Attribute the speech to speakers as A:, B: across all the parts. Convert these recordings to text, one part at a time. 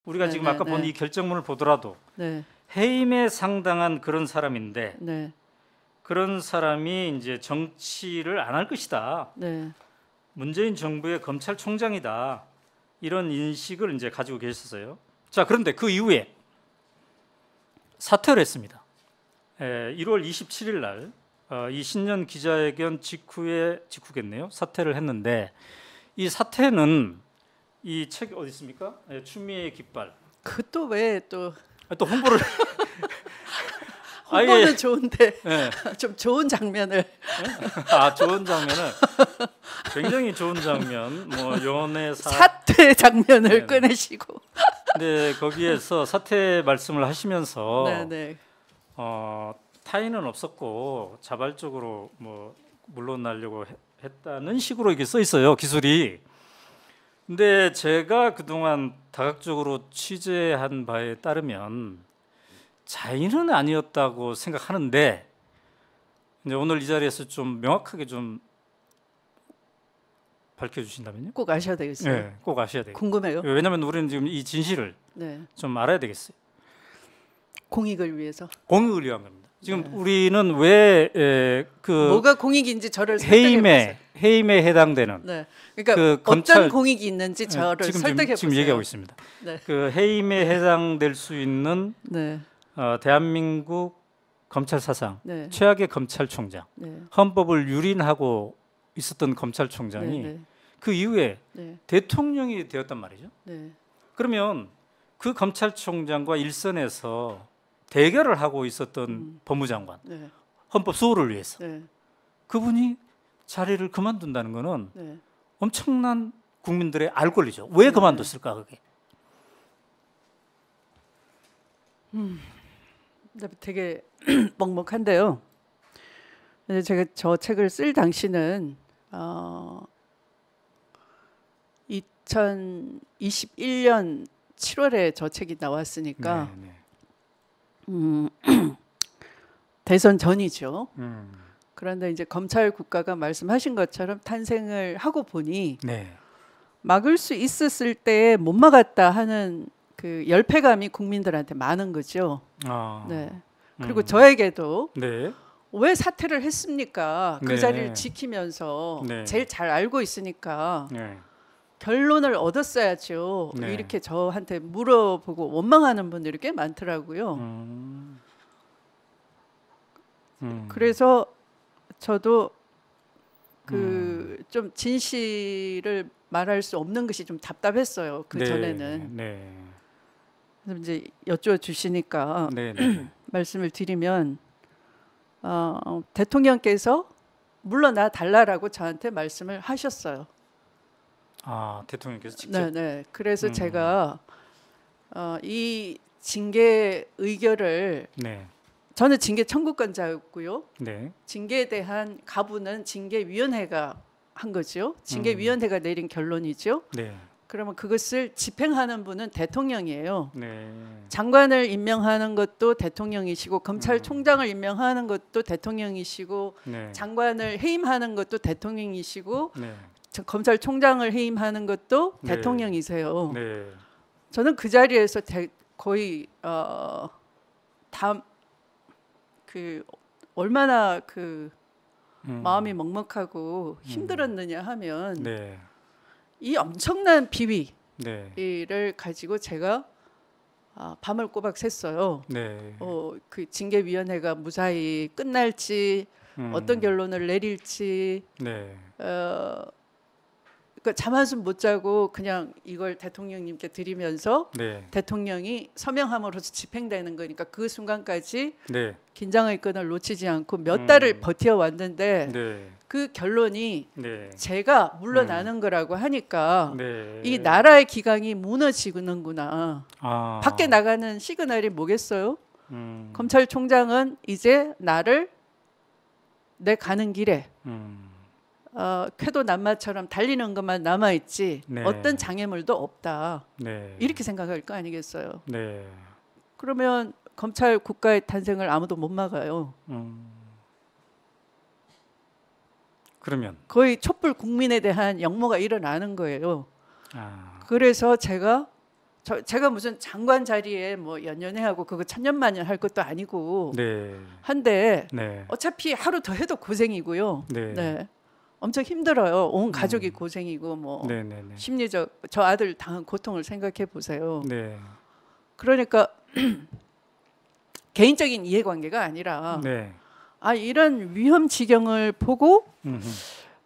A: 우리가
B: 네,
A: 지금
B: 네,
A: 아까 본
B: 네.
A: 이 결정문을 보더라도
B: 네.
A: 해임에 상당한 그런 사람인데
B: 네.
A: 그런 사람이 이제 정치를 안 할 것이다.
B: 네.
A: 문재인 정부의 검찰총장이다. 이런 인식을 이제 가지고 계셨어요. 자, 그런데 그 이후에 사퇴를 했습니다. 1월 27일 날 이 신년 기자회견 직후겠네요. 사퇴를 했는데 이 사퇴는 이 책 어디 있습니까? 추미애 깃발.
B: 그 또 왜 또
A: 또 홍보를
B: 홍보는
A: 아예,
B: 좋은데
A: 네.
B: 좀 좋은 장면을
A: 좋은 장면은 굉장히 좋은 장면, 뭐 연애사.
B: 사퇴 장면을
A: 네네.
B: 꺼내시고.
A: 근데 거기에서 사퇴 말씀을 하시면서
B: 네네.
A: 타인은 없었고 자발적으로 뭐 물러나려고 했다는 식으로 이게 써 있어요, 기술이. 근데 제가 그동안 다각적으로 취재한 바에 따르면 자인은 아니었다고 생각하는데 이제 오늘 이 자리에서 좀 명확하게 좀 밝혀주신다면요?
B: 꼭 아셔야 되겠어요.
A: 네, 꼭 아셔야 돼요.
B: 궁금해요.
A: 왜냐하면 우리는 지금 이 진실을
B: 네.
A: 좀 알아야 되겠어요.
B: 공익을 위해서.
A: 공익을 위한 겁니다. 지금
B: 네.
A: 우리는 왜 그
B: 뭐가 공익인지 저를 설득해 보세요.
A: 해임에 해당되는
B: 네. 그러니까
A: 그
B: 어떤
A: 검찰-
B: 공익이 있는지 저를 설득해
A: 지금
B: 보세요.
A: 얘기하고 있습니다.
B: 네.
A: 그 해임에 해당될 수 있는
B: 네.
A: 대한민국 검찰 사상
B: 네.
A: 최악의 검찰총장,
B: 네.
A: 헌법을 유린하고 있었던 검찰총장이
B: 네. 네.
A: 그 이후에
B: 네.
A: 대통령이 되었단 말이죠.
B: 네.
A: 그러면 그 검찰총장과 일선에서 대결을 하고 있었던 법무장관,
B: 네.
A: 헌법 수호를 위해서
B: 네.
A: 그분이 자리를 그만둔다는 것은
B: 네.
A: 엄청난 국민들의 알 권리죠. 왜 그만뒀을까 그게?
B: 되게 먹먹한데요. 근데 제가 저 책을 쓸 당시는 2021년 7월에 저 책이 나왔으니까
A: 네, 네.
B: 대선 전이죠.
A: 음,
B: 그런데 이제 검찰 국가가 말씀하신 것처럼 탄생을 하고 보니
A: 네.
B: 막을 수 있었을 때 못 막았다 하는 그 열패감이 국민들한테 많은 거죠. 네. 그리고 저에게도
A: 네.
B: 왜 사퇴를 했습니까? 그
A: 네.
B: 자리를 지키면서
A: 네.
B: 제일 잘 알고 있으니까
A: 네.
B: 결론을 얻었어야죠.
A: 네.
B: 이렇게 저한테 물어보고 원망하는 분들이 꽤 많더라고요. 그래서 저도 그 좀 진실을 말할 수 없는 것이 좀 답답했어요. 그
A: 네.
B: 전에는.
A: 네.
B: 그래서 이제 여쭈어 주시니까
A: 네. 네.
B: 말씀을 드리면 대통령께서 물러나 달라라고 저한테 말씀을 하셨어요.
A: 대통령께서 직접.
B: 네. 그래서 제가 이 징계 의결을
A: 네.
B: 저는 징계 청구권자였고요.
A: 네.
B: 징계에 대한 가부는 징계위원회가 한 거죠. 징계위원회가 내린 결론이죠.
A: 네.
B: 그러면 그것을 집행하는 분은 대통령이에요.
A: 네.
B: 장관을 임명하는 것도 대통령이시고 검찰총장을 임명하는 것도 대통령이시고
A: 네.
B: 장관을 해임하는 것도 대통령이시고
A: 네.
B: 검찰총장을 해임하는 것도
A: 네.
B: 대통령이세요.
A: 네.
B: 저는 그 자리에서 거의 다 그 얼마나 그 마음이 먹먹하고 힘들었느냐 하면
A: 네.
B: 이 엄청난 비위를
A: 네.
B: 가지고 제가 밤을 꼬박 샜어요.
A: 네.
B: 그 징계위원회가 무사히 끝날지 어떤 결론을 내릴지
A: 네.
B: 그러니까 잠 한숨 못 자고 그냥 이걸 대통령님께 드리면서
A: 네.
B: 대통령이 서명함으로써 집행되는 거니까 그 순간까지
A: 네.
B: 긴장의 끈을 놓치지 않고 몇 달을 버텨왔는데
A: 네.
B: 그 결론이
A: 네.
B: 제가 물러나는 거라고 하니까
A: 네.
B: 이 나라의 기강이 무너지는구나. 밖에 나가는 시그널이 뭐겠어요? 검찰총장은 이제 나를 내 가는 길에 쾌도 남마처럼 달리는 것만 남아있지
A: 네.
B: 어떤 장애물도 없다.
A: 네.
B: 이렇게 생각할 거 아니겠어요?
A: 네.
B: 그러면 검찰 국가의 탄생을 아무도 못 막아요.
A: 그러면
B: 거의 촛불 국민에 대한 역모가 일어나는 거예요.
A: 아,
B: 그래서 제가 제가 무슨 장관 자리에 뭐 연연해하고 그거 천년만년 할 것도 아니고
A: 네.
B: 한데
A: 네.
B: 어차피 하루 더 해도 고생이고요.
A: 네.
B: 네. 엄청 힘들어요. 온 가족이 고생이고 뭐
A: 네, 네, 네.
B: 심리적 저 아들 당한 고통을 생각해 보세요.
A: 네.
B: 그러니까 개인적인 이해관계가 아니라
A: 네.
B: 아 이런 위험 지경을 보고
A: 음흠.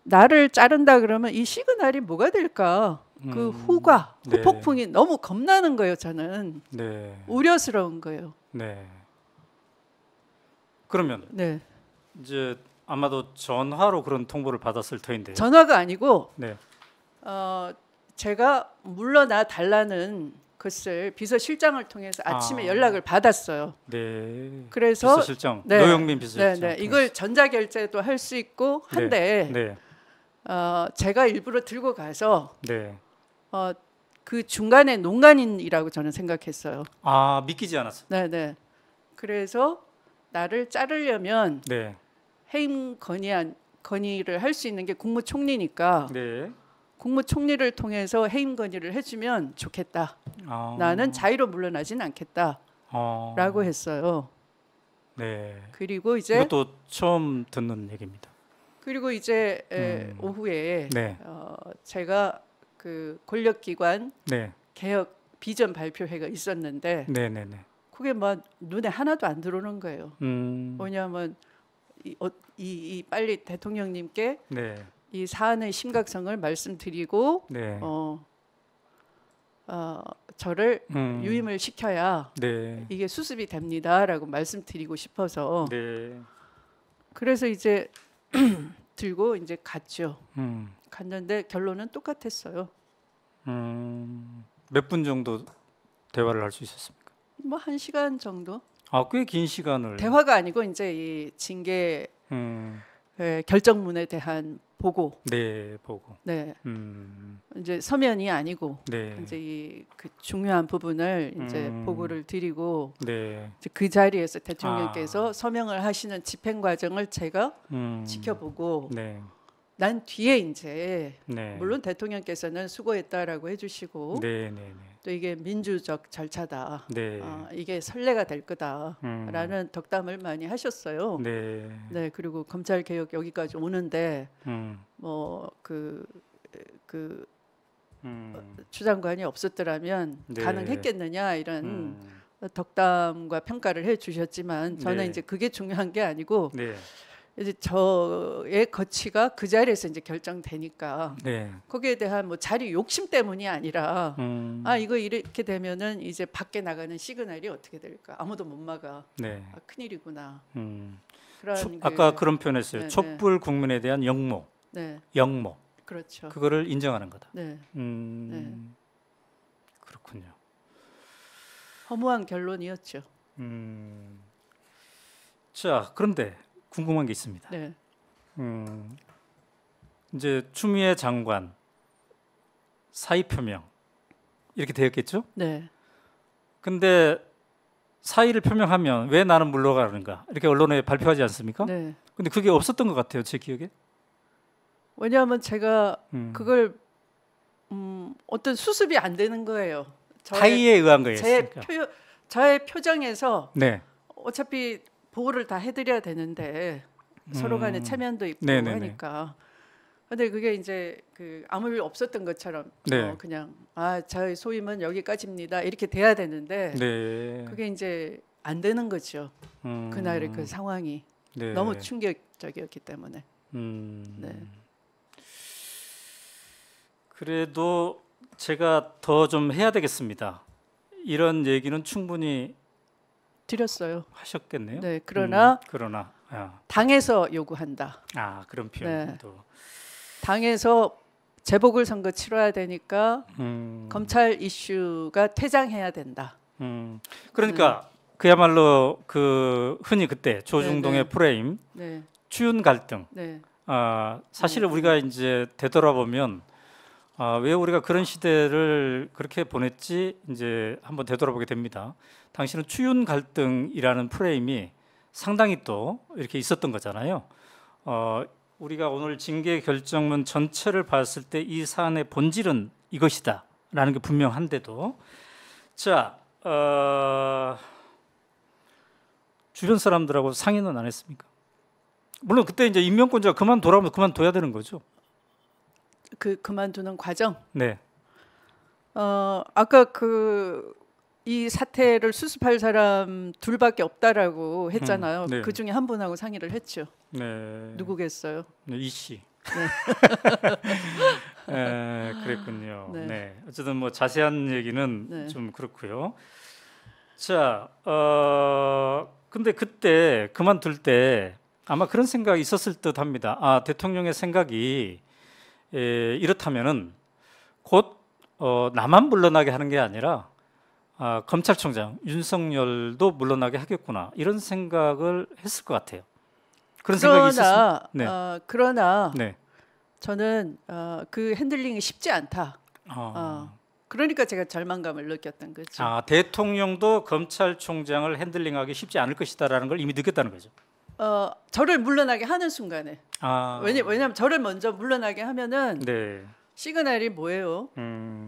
B: 나를 자른다 그러면 이 시그널이 뭐가 될까? 그 후과
A: 네.
B: 후폭풍이 너무 겁나는 거예요. 저는
A: 네.
B: 우려스러운 거예요.
A: 네. 그러면
B: 네.
A: 이제 아마도 전화로 그런 통보를 받았을 터인데.
B: 전화가 아니고
A: 네.
B: 제가 물러나 달라는 것을 비서실장을 통해서 아침에
A: 아.
B: 연락을 받았어요.
A: 네.
B: 그래서
A: 비서실장
B: 네.
A: 노영민 비서실장.
B: 네, 네. 이걸 전자결제도 할 수 있고 한데
A: 네.
B: 제가 일부러 들고 가서
A: 네.
B: 그 중간에 농간인이라고 저는 생각했어요.
A: 아, 믿기지 않았어.
B: 네, 네. 그래서 나를 자르려면
A: 네.
B: 해임 건의를 할 수 있는 게 국무총리니까
A: 네.
B: 국무총리를 통해서 해임 건의를 해주면 좋겠다.
A: 아.
B: 나는 자의로 물러나진 않겠다라고 했어요.
A: 네.
B: 그리고 이제
A: 이것도 처음 듣는 얘기입니다.
B: 그리고 이제 오후에
A: 네.
B: 제가 그 권력기관
A: 네.
B: 개혁 비전 발표회가 있었는데
A: 네, 네, 네.
B: 그게 막 눈에 하나도 안 들어오는 거예요.
A: 음.
B: 뭐냐면 이 빨리 대통령님께
A: 네.
B: 이 사안의 심각성을 말씀드리고
A: 네.
B: 저를 유임을 시켜야
A: 네.
B: 이게 수습이 됩니다라고 말씀드리고 싶어서
A: 네.
B: 그래서 이제 들고 이제 갔죠.
A: 음.
B: 갔는데 결론은 똑같았어요.
A: 몇 분 정도 대화를 할 수 있었습니까?
B: 뭐 1시간 정도.
A: 아, 꽤 긴 시간을.
B: 대화가 아니고 이제 이 징계
A: 음.
B: 결정문에 대한 보고.
A: 네, 보고.
B: 네. 이제 서면이 아니고
A: 네.
B: 이제 그 중요한 부분을 이제 보고를 드리고
A: 네.
B: 이제 그 자리에서 대통령께서 서명을 하시는 집행 과정을 제가 지켜보고
A: 네.
B: 난 뒤에 이제
A: 네.
B: 물론 대통령께서는 수고했다라고 해주시고
A: 네, 네, 네.
B: 또 이게 민주적 절차다.
A: 네.
B: 이게 선례가 될 거다라는 덕담을 많이 하셨어요.
A: 네.
B: 네, 그리고 검찰 개혁 여기까지 오는데 뭐 추 장관이 없었더라면
A: 네.
B: 가능했겠느냐 이런 덕담과 평가를 해주셨지만 저는
A: 네.
B: 이제 그게 중요한 게 아니고
A: 네.
B: 이제 저의 거취가 그 자리에서 이제 결정되니까
A: 네.
B: 거기에 대한 뭐 자리 욕심 때문이 아니라 이거 이렇게 되면은 이제 밖에 나가는 시그널이 어떻게 될까 아무도 못 막아.
A: 네.
B: 큰일이구나.
A: 그런 아까 그런 표현했어요.
B: 네,
A: 촛불 국민에 대한 역모,
B: 네,
A: 역모.
B: 그렇죠.
A: 그거를 인정하는 거다.
B: 네,
A: 그렇군요.
B: 허무한 결론이었죠.
A: 자, 그런데 궁금한 게 있습니다.
B: 네,
A: 이제 추미애 장관 사의 표명 이렇게 되었겠죠?
B: 네.
A: 근데 사의를 표명하면 왜 나는 물러가는가 이렇게 언론에 발표하지 않습니까?
B: 네.
A: 근데 그게 없었던 것 같아요, 제 기억에.
B: 왜냐하면 제가 그걸 어떤 수습이 안 되는 거예요.
A: 사의에 의한 거였으니까.
B: 저의 표정에서
A: 네.
B: 어차피 보호를 다 해드려야 되는데 서로 간에 체면도 있고
A: 네네네.
B: 하니까. 근데 그게 이제 그 아무 일 없었던 것처럼
A: 네.
B: 그냥 저의 소임은 여기까지입니다 이렇게 돼야 되는데
A: 네.
B: 그게 이제 안 되는 거죠. 그날의 그 상황이
A: 네.
B: 너무 충격적이었기 때문에.
A: 네. 그래도 제가 더 좀 해야 되겠습니다. 이런 얘기는 충분히
B: 드렸어요.
A: 하셨겠네요.
B: 네, 그러나 당에서 요구한다.
A: 그런 표현도.
B: 당에서 재보궐 선거 치러야 되니까 검찰 이슈가 퇴장해야 된다.
A: 그러니까 그야말로 그 흔히 그때 조중동의 프레임, 추윤 갈등. 사실 우리가 이제 되돌아보면 왜 우리가 그런 시대를 그렇게 보냈지 이제 한번 되돌아보게 됩니다. 당시는 추윤 갈등이라는 프레임이 상당히 또 이렇게 있었던 거잖아요. 우리가 오늘 징계 결정문 전체를 봤을 때 이 사안의 본질은 이것이다라는 게 분명한데도 자, 주변 사람들하고 상의는 안 했습니까? 물론 그때 이제 임명권자가 그만둬라면 그만둬야 되는 거죠.
B: 그만두는 과정.
A: 네.
B: 아까 이 사태를 수습할 사람 둘밖에 없다라고 했잖아요.
A: 네.
B: 그 중에 한 분하고 상의를 했죠.
A: 네.
B: 누구겠어요?
A: 네, 이 씨.
B: 네.
A: 그랬군요.
B: 네.
A: 네. 어쨌든 뭐 자세한 얘기는
B: 네.
A: 좀 그렇고요. 자, 근데 그때 그만둘 때 아마 그런 생각이 있었을 듯합니다. 아, 대통령의 생각이 이렇다면은 곧 나만 물러나게 하는 게 아니라 검찰총장 윤석열도 물러나게 하겠구나 이런 생각을 했을 것 같아요. 그런 생각이 있었습니다. 네.
B: 그러나
A: 네.
B: 저는 그 핸들링이 쉽지 않다. 그러니까 제가 절망감을 느꼈던 거죠.
A: 대통령도 검찰총장을 핸들링하기 쉽지 않을 것이다라는 걸 이미 느꼈다는 거죠.
B: 저를 물러나게 하는 순간에.
A: 왜냐면
B: 왜냐하면 저를 먼저 물러나게 하면은
A: 네.
B: 시그널이 뭐예요?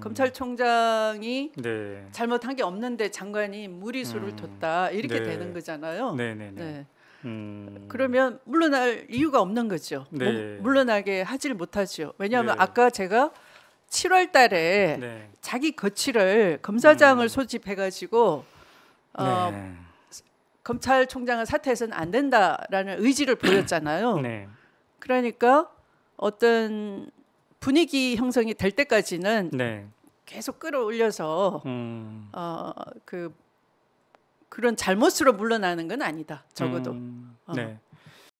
B: 검찰총장이
A: 네.
B: 잘못한 게 없는데 장관이 무리수를 뒀다 이렇게
A: 네.
B: 되는 거잖아요.
A: 네네네.
B: 그러면 물러날 이유가 없는 거죠.
A: 네.
B: 물러나게 하질 못하죠. 왜냐하면
A: 네.
B: 아까 제가 7월 달에
A: 네.
B: 자기 거취를 검사장을 소집해가지고
A: 네.
B: 검찰총장을 사퇴해서는 안 된다라는 의지를 보였잖아요.
A: 네.
B: 그러니까 어떤 분위기 형성이 될 때까지는
A: 네.
B: 계속 끌어올려서 그런 잘못으로 물러나는 건 아니다. 적어도.
A: 네.